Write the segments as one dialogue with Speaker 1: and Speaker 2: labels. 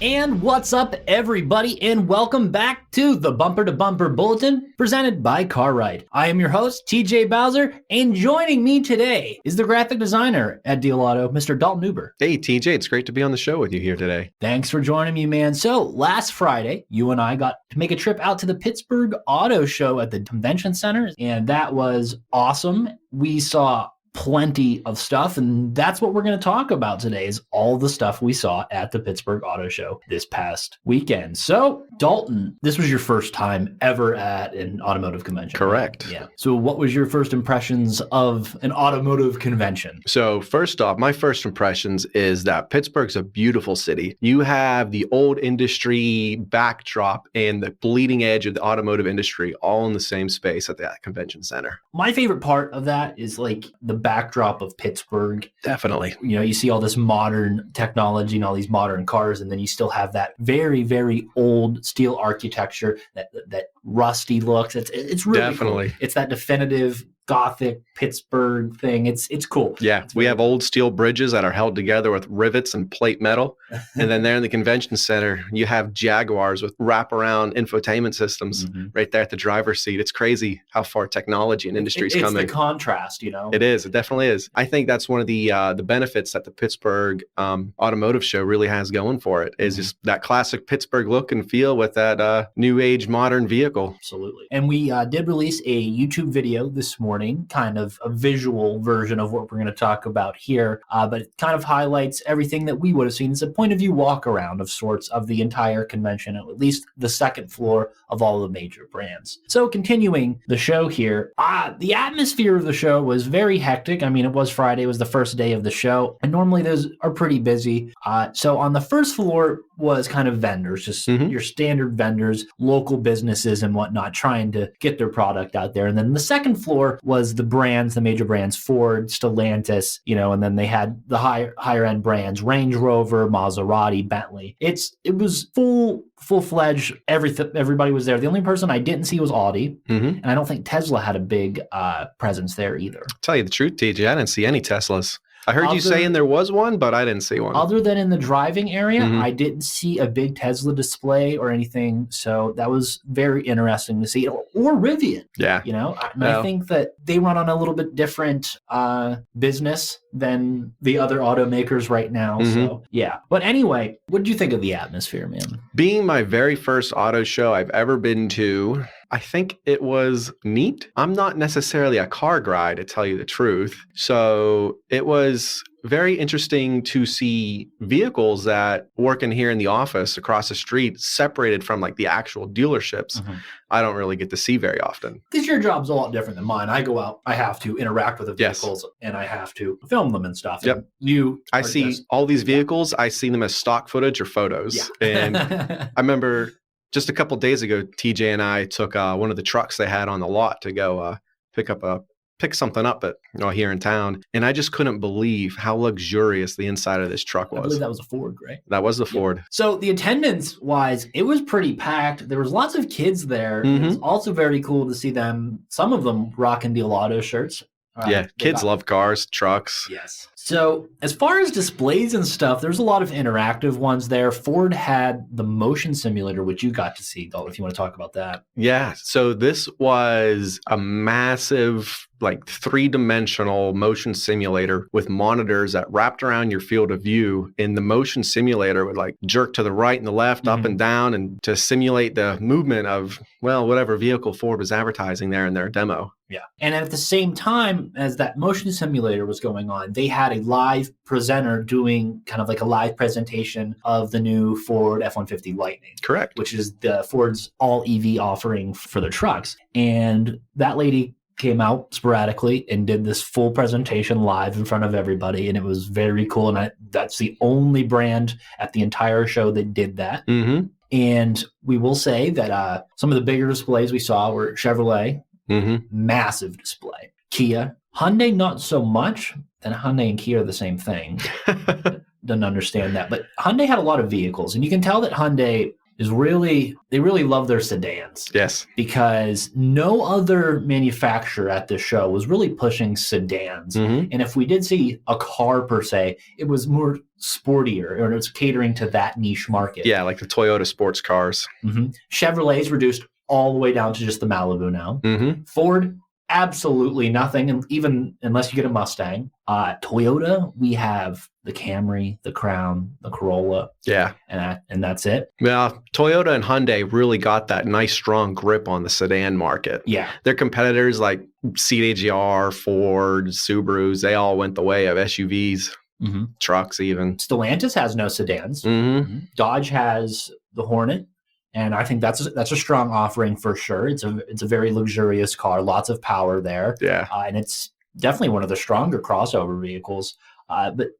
Speaker 1: And what's up, everybody, and welcome back to the Bumper to Bumper Bulletin presented by CarRide. I am your host, TJ Bowser, and joining me today is the graphic designer at Diehl Auto, Mr. Dalton Uber.
Speaker 2: Hey, TJ, it's great to be on the show with you here today.
Speaker 1: Thanks for joining me, man. So last Friday, you and I got to make a trip out to the Pittsburgh Auto Show at the convention center, and that was awesome. We saw plenty of stuff, and that's what we're going to talk about today is all the stuff we saw at the Pittsburgh Auto Show this past weekend. So Dalton, this was your first time ever at an automotive convention.
Speaker 2: Correct.
Speaker 1: Yeah. So what was your first impressions of an automotive convention?
Speaker 2: So first off, my first impressions is that Pittsburgh's a beautiful city. You have the old industry backdrop and the bleeding edge of the automotive industry all in the same space at that convention center.
Speaker 1: My favorite part of that is like the backdrop of Pittsburgh.
Speaker 2: Definitely.
Speaker 1: You know, you see all this modern technology and all these modern cars, and then you still have that very, very old steel architecture, that rusty looks. It's really
Speaker 2: definitely
Speaker 1: cool. It's that definitive Gothic Pittsburgh thing. It's cool.
Speaker 2: Yeah, we have old steel bridges that are held together with rivets and plate metal. And then there in the convention center, you have Jaguars with wraparound infotainment systems right there at the driver's seat. It's crazy how far technology and industry is coming.
Speaker 1: It's the contrast, you know?
Speaker 2: It is. It definitely is. I think that's one of the benefits that the Pittsburgh Automotive Show really has going for it is just that classic Pittsburgh look and feel with that new age modern vehicle.
Speaker 1: Absolutely. And we did release a YouTube video this morning, kind of a visual version of what we're going to talk about here, but it kind of highlights everything that we would have seen. It's a point of view walk around of sorts of the entire convention, at least the second floor of all the major brands. So continuing the show here, the atmosphere of the show was very hectic. I mean, it was Friday, it was the first day of the show, and normally those are pretty busy. So on the first floor was kind of vendors, just your standard vendors, local businesses and whatnot, trying to get their product out there. And then the second floor was the brands, the major brands, Ford, Stellantis, you know, and then they had the higher end brands, Range Rover, Maserati, Bentley. It was full-fledged, everybody was there. The only person I didn't see was Audi, and I don't think Tesla had a big presence there either.
Speaker 2: Tell you the truth, TJ, I didn't see any Teslas. I heard you saying there was one, but I didn't see one.
Speaker 1: Other than in the driving area, I didn't see a big Tesla display or anything. So that was very interesting to see. Or Rivian. Yeah. You know, I think that they run on a little bit different business than the other automakers right now. So, yeah. But anyway, what did you think of the atmosphere, man?
Speaker 2: Being my very first auto show I've ever been to, I think it was neat. I'm not necessarily a car guy, to tell you the truth. So it was very interesting to see vehicles that working here in the office across the street separated from like the actual dealerships. I don't really get to see very often.
Speaker 1: Because your job's a lot different than mine. I go out, I have to interact with the vehicles and I have to film them and stuff.
Speaker 2: Yep.
Speaker 1: And
Speaker 2: I see all these vehicles, I see them as stock footage or photos. Yeah. And I remember just a couple of days ago, TJ and I took one of the trucks they had on the lot to go pick something up here in town. And I just couldn't believe how luxurious the inside of this truck was.
Speaker 1: I believe that was a Ford, right?
Speaker 2: That was the Ford.
Speaker 1: So the attendance wise, it was pretty packed. There was lots of kids there. It was also very cool to see them, some of them rocking Diehl Auto shirts.
Speaker 2: Yeah, kids love cars, trucks.
Speaker 1: Yes. So as far as displays and stuff, there's a lot of interactive ones there. Ford had the motion simulator, which you got to see, Dalton, if you want to talk about that.
Speaker 2: Yeah. So this was a massive, like 3-dimensional motion simulator with monitors that wrapped around your field of view. And the motion simulator would like jerk to the right and the left, up and down, and to simulate the movement of, well, whatever vehicle Ford was advertising there in their demo.
Speaker 1: Yeah. And at the same time as that motion simulator was going on, they had a live presenter doing kind of like a live presentation of the new Ford F-150 Lightning.
Speaker 2: Correct.
Speaker 1: Which is the Ford's all EV offering for their trucks. And that lady came out sporadically and did this full presentation live in front of everybody. And it was very cool. And that's the only brand at the entire show that did that. And we will say that some of the bigger displays we saw were Chevrolet, massive display. Kia, Hyundai, not so much. And Hyundai and Kia are the same thing. Don't understand that. But Hyundai had a lot of vehicles. And you can tell that Hyundai is they really love their sedans.
Speaker 2: Yes.
Speaker 1: Because no other manufacturer at this show was really pushing sedans.
Speaker 2: Mm-hmm.
Speaker 1: And if we did see a car per se, it was more sportier, or it was catering to that niche market.
Speaker 2: Yeah, like the Toyota sports cars.
Speaker 1: Mm-hmm. Chevrolet's reduced all the way down to just the Malibu now.
Speaker 2: Mm-hmm.
Speaker 1: Ford, absolutely nothing, and even unless you get a Mustang. Toyota, we have the Camry, the Crown, the Corolla.
Speaker 2: Yeah.
Speaker 1: And that's it.
Speaker 2: Well, Toyota and Hyundai really got that nice, strong grip on the sedan market.
Speaker 1: Yeah.
Speaker 2: Their competitors like CDGR, Ford, Subarus, they all went the way of SUVs,
Speaker 1: Mm-hmm.
Speaker 2: trucks even.
Speaker 1: Stellantis has no sedans.
Speaker 2: Mm-hmm.
Speaker 1: Dodge has the Hornet. And I think that's a strong offering for sure. It's a very luxurious car, lots of power there.
Speaker 2: Yeah.
Speaker 1: And it's definitely one of the stronger crossover vehicles. But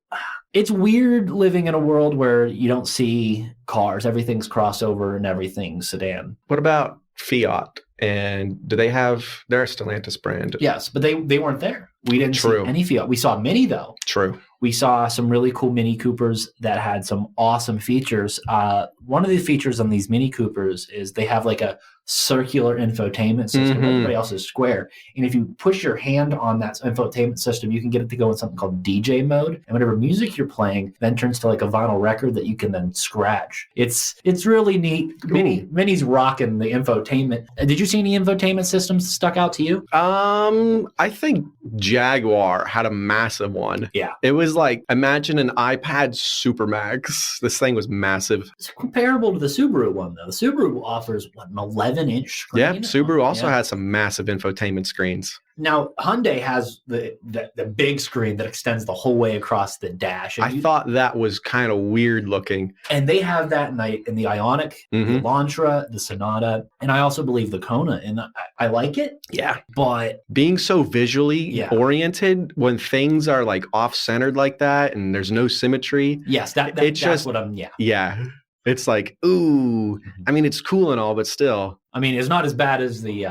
Speaker 1: it's weird living in a world where you don't see cars. Everything's crossover and everything's sedan.
Speaker 2: What about Fiat? And do they have their Stellantis brand?
Speaker 1: Yes, but they weren't there. We didn't see any Fiat. We saw Mini, though.
Speaker 2: True.
Speaker 1: We saw some really cool Mini Coopers that had some awesome features. One of the features on these Mini Coopers is they have like a circular infotainment system.
Speaker 2: Mm-hmm.
Speaker 1: Everybody else is square. And if you push your hand on that infotainment system, you can get it to go in something called DJ mode. And whatever music you're playing then turns to like a vinyl record that you can then scratch. It's really neat. Mini's rocking the infotainment. Did you see any infotainment systems stuck out to you?
Speaker 2: I think Jaguar had a massive one.
Speaker 1: Yeah.
Speaker 2: It was like, imagine an iPad Supermax. This thing was massive.
Speaker 1: It's comparable to the Subaru one, though. The Subaru offers, an 11-inch screen?
Speaker 2: Yeah, Subaru also has some massive infotainment screens.
Speaker 1: Now, Hyundai has the big screen that extends the whole way across the dash. And
Speaker 2: I thought that was kind of weird looking.
Speaker 1: And they have that in the Ioniq,
Speaker 2: Mm-hmm.
Speaker 1: the Elantra, the Sonata, and I also believe the Kona. And I like it.
Speaker 2: Yeah.
Speaker 1: But
Speaker 2: being so visually oriented, when things are like off-centered like that and there's no symmetry.
Speaker 1: Yes, that's what I'm,
Speaker 2: Yeah. It's like, ooh.
Speaker 1: Mm-hmm.
Speaker 2: I mean, it's cool and all, but still.
Speaker 1: I mean, it's not as bad as the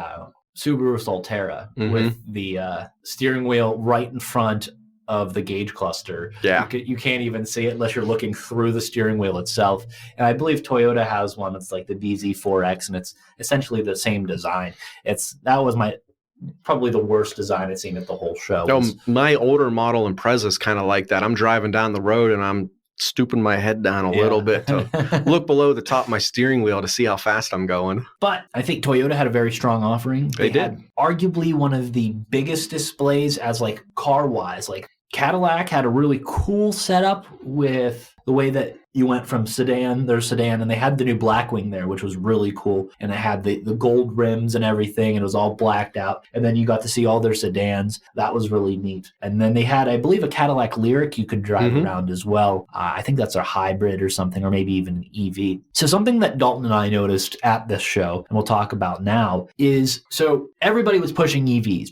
Speaker 1: Subaru Solterra with the steering wheel right in front of the gauge cluster.
Speaker 2: Yeah.
Speaker 1: You can't even see it unless you're looking through the steering wheel itself. And I believe Toyota has one that's like the DZ4X, and it's essentially the same design. That was probably the worst design I've seen at the whole show.
Speaker 2: No, my older model Impreza is kind of like that. I'm driving down the road and I'm stooping my head down a little bit to look below the top of my steering wheel to see how fast I'm going.
Speaker 1: But I think Toyota had a very strong offering.
Speaker 2: They did.
Speaker 1: Had arguably one of the biggest displays as like car-wise. Like Cadillac had a really cool setup with the way that you went from their sedan, and they had the new Blackwing there, which was really cool. And it had the gold rims and everything, and it was all blacked out. And then you got to see all their sedans. That was really neat. And then they had, I believe, a Cadillac Lyriq you could drive around as well. I think that's a hybrid or something, or maybe even an EV. So something that Dalton and I noticed at this show, and we'll talk about now, is so everybody was pushing EVs.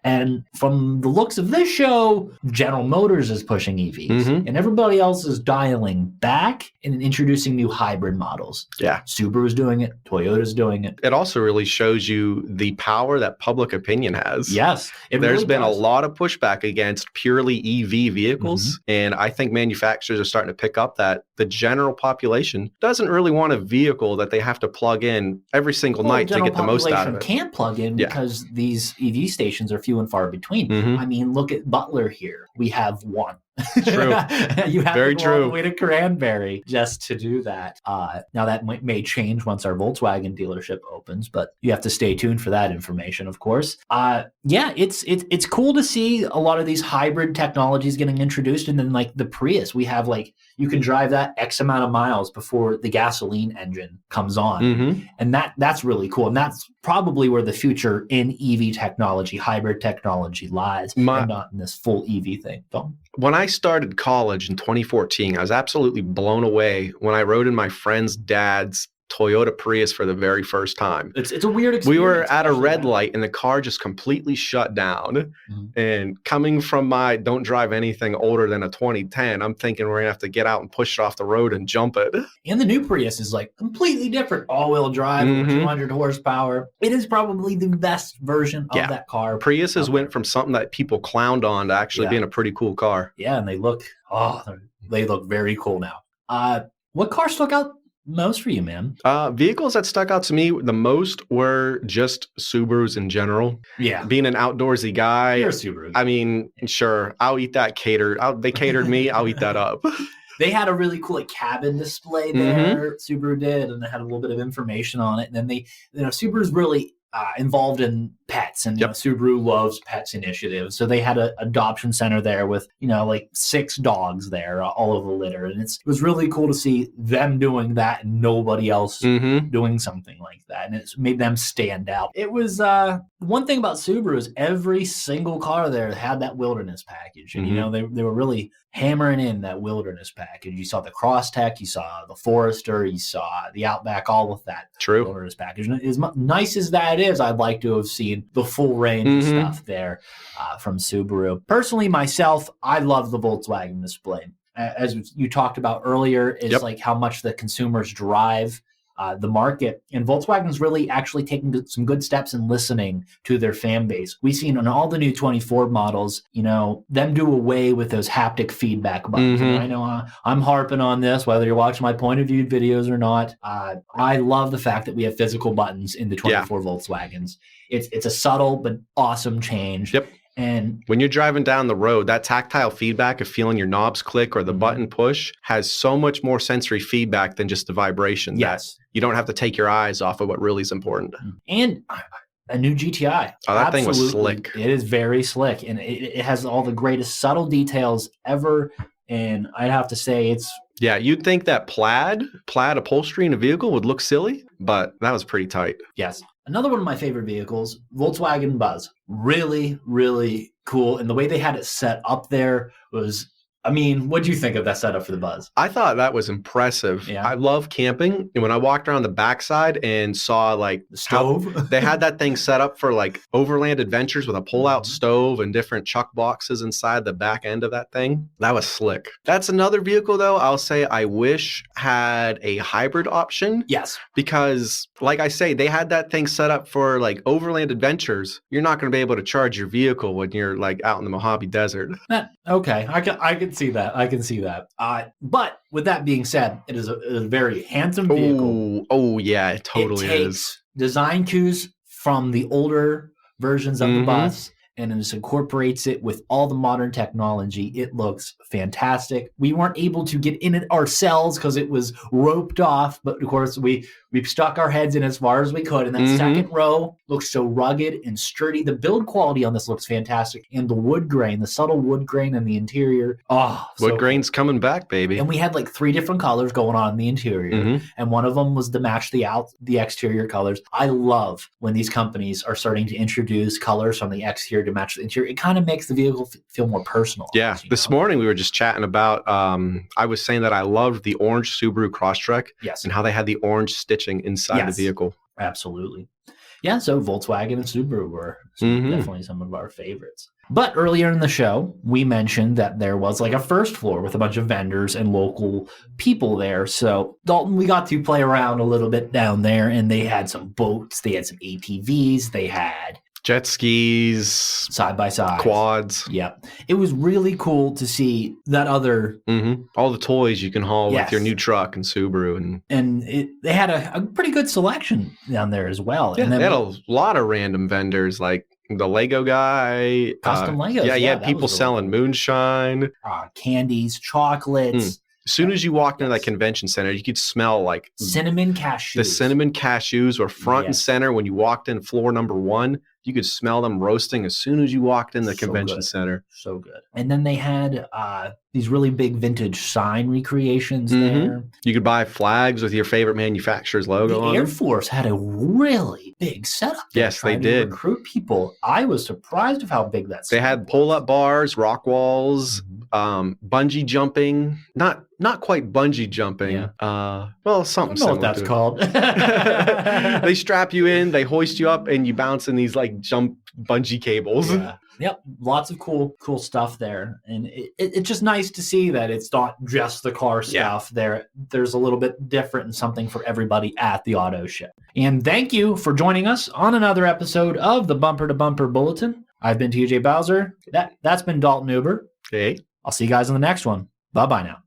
Speaker 1: And from the looks of this show, General Motors is pushing EVs. And everybody else is dialing back and introducing new hybrid models.
Speaker 2: Yeah.
Speaker 1: Subaru's doing it. Toyota's doing it.
Speaker 2: It also really shows you the power that public opinion has.
Speaker 1: Yes.
Speaker 2: There's been a lot of pushback against purely EV vehicles. And I think manufacturers are starting to pick up that the general population doesn't really want a vehicle that they have to plug in every single night to get the most out of it.
Speaker 1: Can't plug in because these EV stations are few and far between. I mean, look at Butler here. We have one.
Speaker 2: True.
Speaker 1: You have
Speaker 2: Very
Speaker 1: to go
Speaker 2: true.
Speaker 1: all the way to Cranberry just to do that. Now that may change once our Volkswagen dealership opens, but you have to stay tuned for that information, of course. It's cool to see a lot of these hybrid technologies getting introduced, and then like the Prius, we have like you can drive that X amount of miles before the gasoline engine comes on, and that's really cool, and that's probably where the future in EV technology, hybrid technology lies, and not in this full EV thing.
Speaker 2: When I started college in 2014, I was absolutely blown away when I rode in my friend's dad's Toyota Prius for the very first time.
Speaker 1: It's a weird experience.
Speaker 2: We were at a red light and the car just completely shut down. And coming from my don't drive anything older than a 2010, I'm thinking we're going to have to get out and push it off the road and jump it.
Speaker 1: And the new Prius is like completely different. All-wheel drive, 200 horsepower. It is probably the best version of that car.
Speaker 2: Priuses went from something that people clowned on to actually being a pretty cool car.
Speaker 1: Yeah, and they look very cool now. What car stuck out most for you, man?
Speaker 2: Vehicles that stuck out to me the most were just Subarus in general.
Speaker 1: Yeah.
Speaker 2: Being an outdoorsy guy.
Speaker 1: You're a Subaru.
Speaker 2: I mean, sure, I'll eat that they catered me, I'll eat that up.
Speaker 1: They had a really cool cabin display there. Subaru did, and they had a little bit of information on it. And then Subaru's really involved in pets, and Subaru loves pets initiatives. So they had an adoption center there with like 6 dogs there, all over the litter, and it was really cool to see them doing that and nobody else doing something like that, and it's made them stand out. It was one thing about Subaru is every single car there had that wilderness package, and they were really hammering in that wilderness package. You saw the Crosstech, you saw the Forester, you saw the Outback, all of that wilderness package. And as nice as that is, I'd like to have seen the full range of stuff there from Subaru. Personally, myself, I love the Volkswagen display. As you talked about earlier, is like how much the consumers drive the market. And Volkswagen's really actually taking some good steps in listening to their fan base. We've seen on all the new 24 models, them do away with those haptic feedback buttons. And I know I'm harping on this, whether you're watching my point of view videos or not. I love the fact that we have physical buttons in the 24 Volkswagens. It's a subtle but awesome change.
Speaker 2: Yep.
Speaker 1: And
Speaker 2: when you're driving down the road, that tactile feedback of feeling your knobs click or the button push has so much more sensory feedback than just the vibration.
Speaker 1: Yes.
Speaker 2: That you don't have to take your eyes off of what really is important.
Speaker 1: And a new GTI.
Speaker 2: Oh, that thing was slick.
Speaker 1: It is very slick, and it has all the greatest subtle details ever. And I'd have to say it's...
Speaker 2: Yeah, you'd think that plaid upholstery in a vehicle would look silly, but that was pretty tight.
Speaker 1: Yes. Another one of my favorite vehicles, Volkswagen Buzz. Really, really cool. And the way they had it set up there was... I mean, what do you think of that setup for the Buzz?
Speaker 2: I thought that was impressive.
Speaker 1: Yeah.
Speaker 2: I love camping. And when I walked around the backside and saw like
Speaker 1: the stove,
Speaker 2: they had that thing set up for like overland adventures with a pull-out stove and different chuck boxes inside the back end of that thing. That was slick. That's another vehicle, though, I'll say I wish had a hybrid option.
Speaker 1: Yes.
Speaker 2: Because, like I say, they had that thing set up for like overland adventures. You're not going to be able to charge your vehicle when you're like out in the Mojave Desert.
Speaker 1: Okay, I can see that. I can see that. But with that being said, it is a very handsome vehicle.
Speaker 2: Oh yeah, it totally
Speaker 1: is. It takes design cues from the older versions of the Bus and it just incorporates it with all the modern technology. It looks fantastic. We weren't able to get in it ourselves because it was roped off, but of course we stuck our heads in as far as we could. And that second row looks so rugged and sturdy. The build quality on this looks fantastic. And the wood grain, the subtle wood grain in the interior.
Speaker 2: Wood grain's coming back, baby.
Speaker 1: And we had like 3 different colors going on in the interior. And one of them was to match the exterior colors. I love when these companies are starting to introduce colors from the exterior to match the interior. It kind of makes the vehicle feel more personal.
Speaker 2: Yeah. This morning we were just chatting about, I was saying that I loved the orange Subaru Crosstrek.
Speaker 1: Yes.
Speaker 2: And how they had the orange stitching inside the vehicle.
Speaker 1: Absolutely. Yeah, so Volkswagen and Subaru were definitely some of our favorites. But earlier in the show, we mentioned that there was like a first floor with a bunch of vendors and local people there. So Dalton, we got to play around a little bit down there, and they had some boats, they had some ATVs, they had
Speaker 2: jet skis,
Speaker 1: side by side,
Speaker 2: quads.
Speaker 1: Yeah, it was really cool to see that other
Speaker 2: all the toys you can haul with your new truck and Subaru, and
Speaker 1: they had a pretty good selection down there as well.
Speaker 2: Yeah,
Speaker 1: and then
Speaker 2: they had a lot of random vendors like the Lego guy,
Speaker 1: custom Legos.
Speaker 2: Yeah, you had people selling moonshine,
Speaker 1: candies, chocolates.
Speaker 2: As soon as you walked into that convention center, you could smell like
Speaker 1: cinnamon cashews.
Speaker 2: The cinnamon cashews were front and center when you walked in floor number 1. You could smell them roasting as soon as you walked in the convention center.
Speaker 1: So good. And then they had these really big vintage sign recreations there.
Speaker 2: You could buy flags with your favorite manufacturer's logo on
Speaker 1: them. The Air
Speaker 2: them.
Speaker 1: Force had a really big setup.
Speaker 2: Yes, they did.
Speaker 1: To recruit people. I was surprised of how big that
Speaker 2: They had pull-up bars, rock walls, bungee jumping. Not quite bungee jumping.
Speaker 1: Yeah.
Speaker 2: Well, something
Speaker 1: I don't know
Speaker 2: similar.
Speaker 1: What that's called.
Speaker 2: They strap you in, they hoist you up, and you bounce in these like jump bungee cables.
Speaker 1: Yeah. Yep, lots of cool stuff there, and it's just nice to see that it's not just the car stuff. There's a little bit different and something for everybody at the auto show. And thank you for joining us on another episode of the Bumper to Bumper Bulletin. I've been TJ Bowser. That's been Dalton Uber.
Speaker 2: Okay.
Speaker 1: I'll see you guys in the next one. Bye bye now.